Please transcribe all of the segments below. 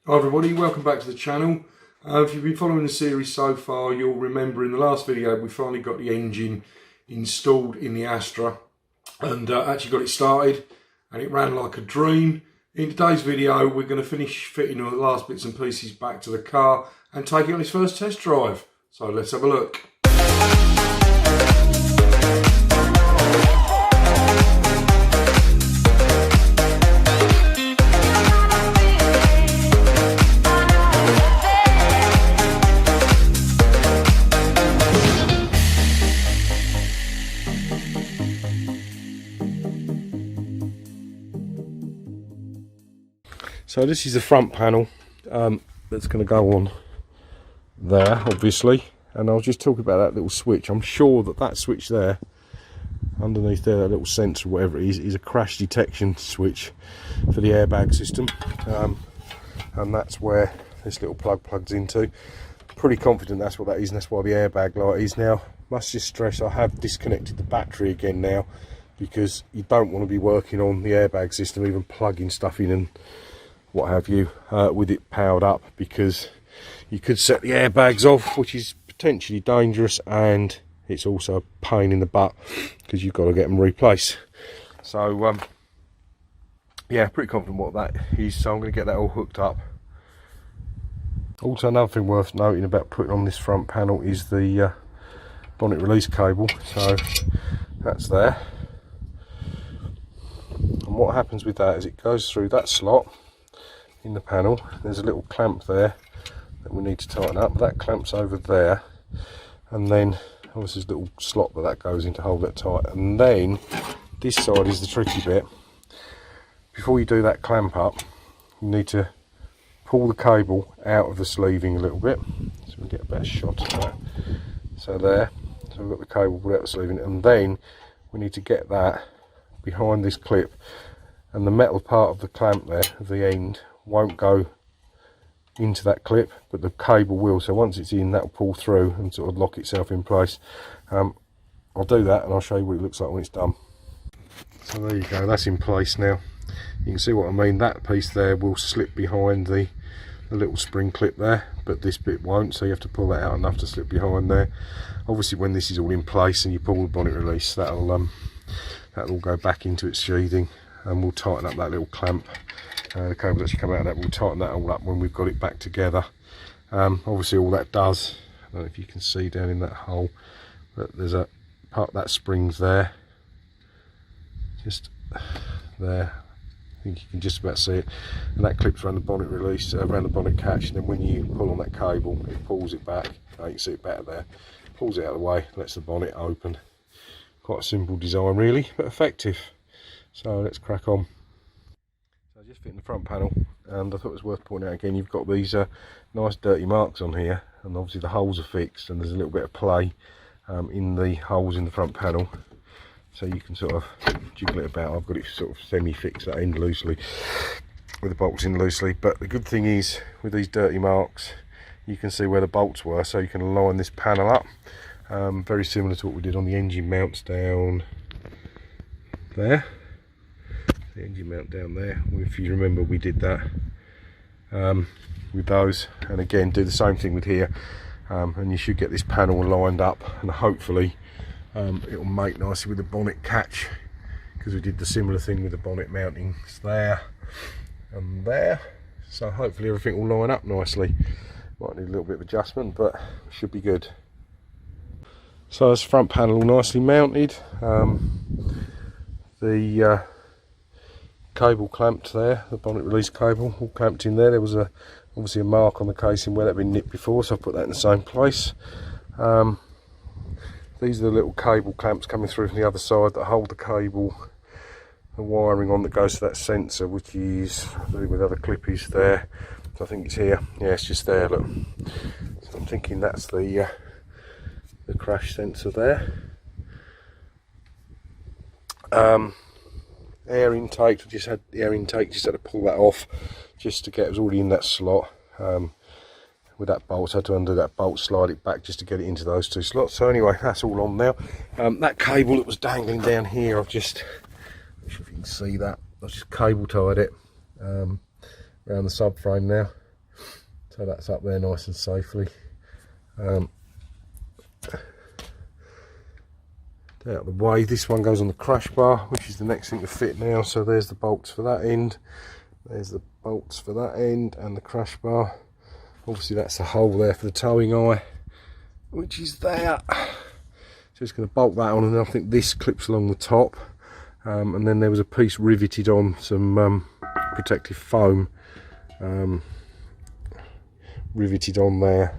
Hi everybody, welcome back to the channel. If you've been following the series so far, you'll remember in the last video we finally got the engine installed in the Astra and actually got it started and it ran like a dream. In today's video we're going to finish fitting all the last bits and pieces back to the car and take it on its first test drive. So let's have a look. So this is the front panel that's going to go on there, obviously, and I'll just talk about that little switch. I'm sure that that switch there, underneath there, that little sensor, whatever it is a crash detection switch for the airbag system, and that's where this little plug plugs into. Pretty confident that's what that is, and that's why the airbag light is. Now, must just stress, I have disconnected the battery again now, because you don't want to be working on the airbag system, even plugging stuff in and what have you, with it powered up, because you could set the airbags off, which is potentially dangerous, and it's also a pain in the butt because you've got to get them replaced. So yeah, pretty confident what that is, so I'm going to get that all hooked up. Also, another thing worth noting about putting on this front panel is the bonnet release cable. So that's there, and what happens with that is it goes through that slot in the panel. There's a little clamp there that we need to tighten up. That clamps over there, and then obviously there's a little slot that goes in to hold that tight, and then this side is the tricky bit. Before you do that clamp up, you need to pull the cable out of the sleeving a little bit, so we get a better shot of that. So there, so we've got the cable pulled out of the sleeving, and then we need to get that behind this clip, and the metal part of the clamp there, of the end, won't go into that clip, but the cable will. So once it's in, that will pull through and sort of lock itself in place. I'll do that and I'll show you what it looks like when it's done. So there you go, that's in place now. You can see what I mean. That piece there will slip behind the little spring clip there, but this bit won't, so you have to pull that out enough to slip behind there. Obviously when this is all in place and you pull the bonnet release, that'll all go back into its sheathing, and we'll tighten up that little clamp. The cable that should come out of that, we'll tighten that all up when we've got it back together. Obviously all that does, I don't know if you can see down in that hole, but there's a part that springs there, just there, I think you can just about see it, and that clips around the bonnet release, around the bonnet catch, and then when you pull on that cable it pulls it back. You can see it better there, pulls it out of the way, lets the bonnet open. Quite a simple design really, but effective. So let's crack on. So just fitting the front panel, and I thought it was worth pointing out again, you've got these nice dirty marks on here, and obviously the holes are fixed, and there's a little bit of play in the holes in the front panel, so you can sort of jiggle it about. I've got it sort of semi-fixed, that end loosely, with the bolts in loosely, but the good thing is with these dirty marks you can see where the bolts were, so you can line this panel up, very similar to what we did on the engine mounts down there. The engine mount down there, if you remember we did that with those, and again do the same thing with here, and you should get this panel lined up, and hopefully it will mate nicely with the bonnet catch, because we did the similar thing with the bonnet mountings there and there. So hopefully everything will line up nicely. Might need a little bit of adjustment, but should be good. So this front panel all nicely mounted, the cable clamped there, the bonnet release cable all clamped in there. There was obviously a mark on the casing where that had been nipped before, so I put that in the same place. These are the little cable clamps coming through from the other side that hold the cable, the wiring on that goes to that sensor, which is where the other clip is there. So I think it's here. Yeah, it's just there. Look. So I'm thinking that's the crash sensor there. Air intake, we just had the air intake, just had to pull that off just to get it was already in that slot with that bolt. So I had to undo that bolt, slide it back just to get it into those two slots. So anyway, that's all on now. That cable that was dangling down here, I've just, I'm not sure if you can see that, I've just cable tied it around the subframe now. so that's up there nice and safely. Out of the way. This one goes on the crash bar, which is the next thing to fit now. So there's the bolts for that end, there's the bolts for that end, and the crash bar. Obviously that's a hole there for the towing eye, which is there. Just going to bolt that on, and then I think this clips along the top, and then there was a piece riveted on some protective foam, riveted on there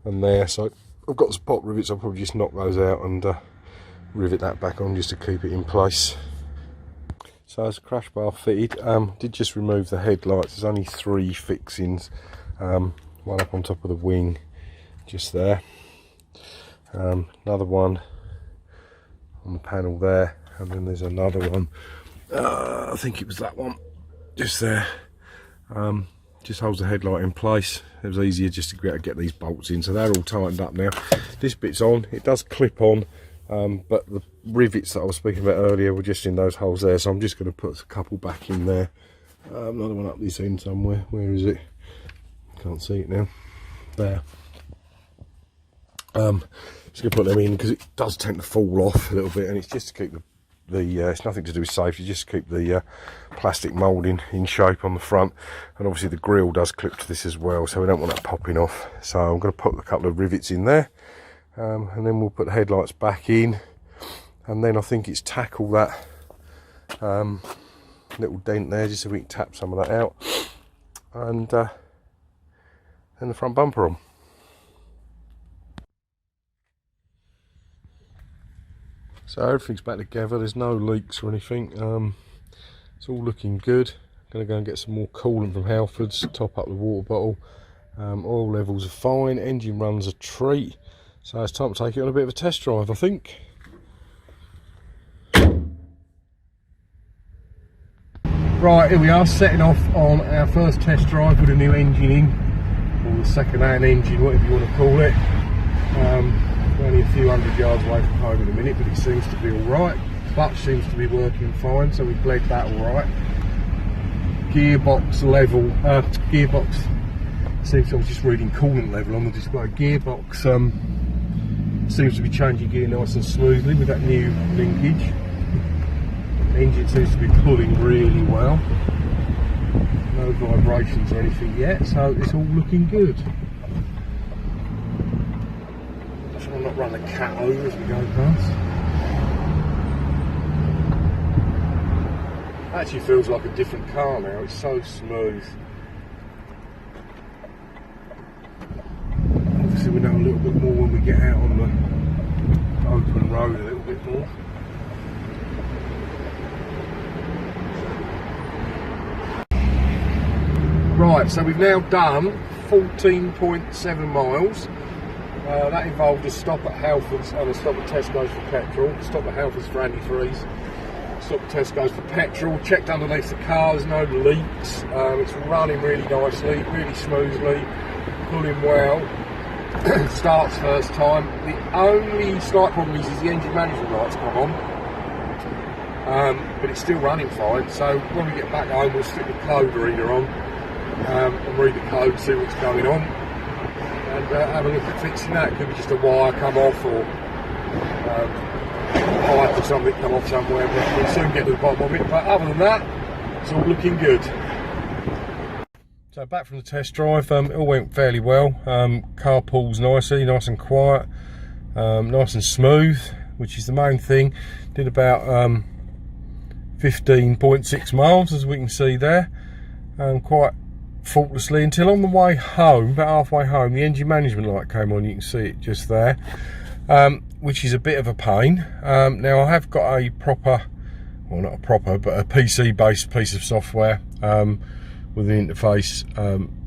and there. So I've got spot rivets. I'll probably just knock those out and rivet that back on just to keep it in place. So as a crash bar fitted, did just remove the headlights. There's only 3 fixings, one up on top of the wing just there, another one on the panel there, and then there's another one, I think it was that one just there, just holds the headlight in place. It was easier just to get these bolts in, so they're all tightened up now. This bit's on, it does clip on, but the rivets that I was speaking about earlier were just in those holes there, so I'm just going to put a couple back in there. Another one up this end somewhere. Where is it? Can't see it now. There. Just going to put them in because it does tend to fall off a little bit, and it's just to keep it's nothing to do with safety, just to keep the plastic moulding in shape on the front. And obviously the grille does clip to this as well, so we don't want that popping off. So I'm going to put a couple of rivets in there, and then we'll put the headlights back in, and then I think it's tackle that little dent there just so we can tap some of that out, and then the front bumper on. So everything's back together, there's no leaks or anything, it's all looking good. I'm going to go and get some more coolant from Halfords, top up the water bottle. Oil levels are fine, engine runs a treat, so it's time to take it on a bit of a test drive, I think. Right, here we are, setting off on our first test drive with a new engine in, or the second-hand engine, whatever you want to call it. Only a few hundred yards away from home in a minute, but it seems to be alright. Clutch seems to be working fine, so we bled that alright. Gearbox level, gearbox seems to, I was just reading coolant level on the display. Gearbox seems to be changing gear nice and smoothly with that new linkage. The engine seems to be pulling really well. No vibrations or anything yet, so it's all looking good. I'll not run the cat over as we go past. Actually feels like a different car now, it's so smooth. Obviously we know a little bit more when we get out on the open road a little bit more. Right, so we've now done 14.7 miles. That involved a stop at Halfords and a stop at Tesco's for petrol, stop at Halfords for antifreeze, stop at Tesco's for petrol, checked underneath the car, there's no leaks, it's running really nicely, really smoothly, pulling well, starts first time. The only slight problem is the engine management lights come on, but it's still running fine, so when we get back home we'll stick the code reader on and read the code, see what's going on. And have a look at fixing that. It could be just a wire come off, or pipe or something come off somewhere, but we'll soon get to the bottom of it. But other than that, it's all looking good. So back from the test drive, it all went fairly well. Car pulls nicely, nice and quiet, nice and smooth, which is the main thing. Did about 15.6 miles, as we can see there, quite faultlessly, until on the way home, about halfway home, the engine management light came on. You can see it just there, which is a bit of a pain. Now I have got a proper, well not a proper, but a PC based piece of software with an interface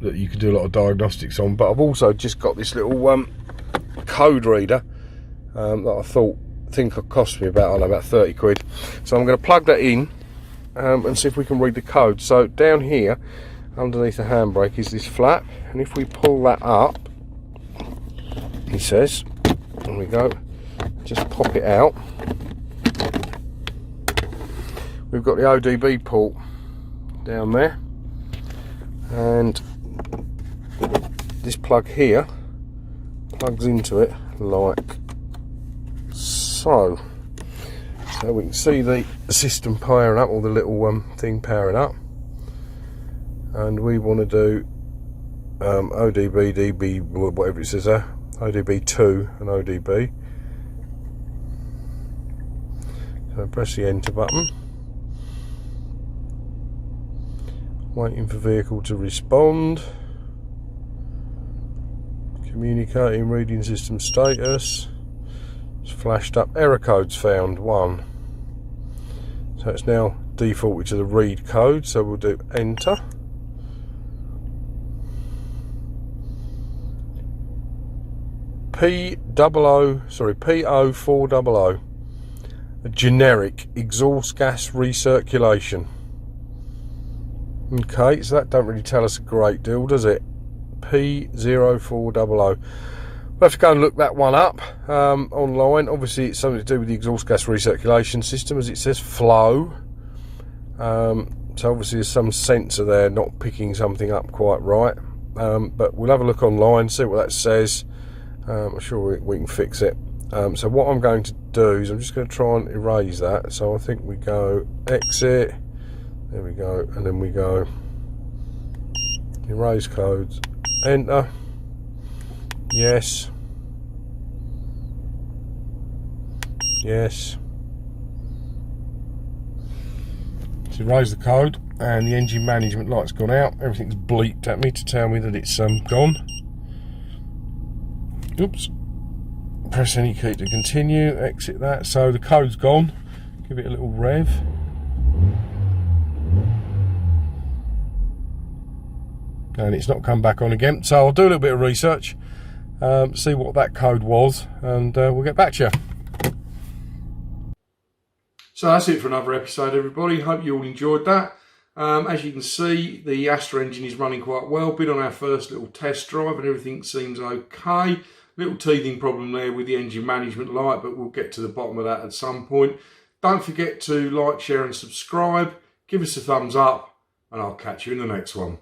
that you can do a lot of diagnostics on, but I've also just got this little code reader that I think it cost me about, I don't know, about 30 quid. So I'm going to plug that in and see if we can read the code. So down here underneath the handbrake is this flap, and if we pull that up, he says, there we go, just pop it out, we've got the ODB port down there, and this plug here plugs into it like so. So we can see the system powering up, or the little thing powering up, and we want to do ODB, DB, whatever it says there, ODB2 and ODB. So press the enter button, waiting for vehicle to respond, communicating, reading system status. It's flashed up, error codes found, 1. So it's now defaulted to the read code, so we'll do enter. P0400, a generic exhaust gas recirculation. Okay, so that don't really tell us a great deal, does it? P0400. We'll have to go and look that one up online. Obviously it's something to do with the exhaust gas recirculation system, as it says flow. So obviously there's some sensor there not picking something up quite right. But we'll have a look online, see what that says. I'm sure we can fix it. So what I'm going to do is I'm just going to try and erase that. So I think we go exit, there we go, and then we go erase codes, enter. Yes. Yes. So erase the code, and the engine management light's gone out. Everything's bleeped at me to tell me that it's gone. Oops. Press any key to continue. Exit that. So the code's gone. Give it a little rev. And it's not come back on again. So I'll do a little bit of research. See what that code was, and we'll get back to you. So that's it for another episode, everybody. Hope you all enjoyed that. As you can see, the Astra engine is running quite well. Been on our first little test drive and everything seems okay. Little teething problem there with the engine management light, but we'll get to the bottom of that at some point. Don't forget to like, share and subscribe. Give us a thumbs up, and I'll catch you in the next one.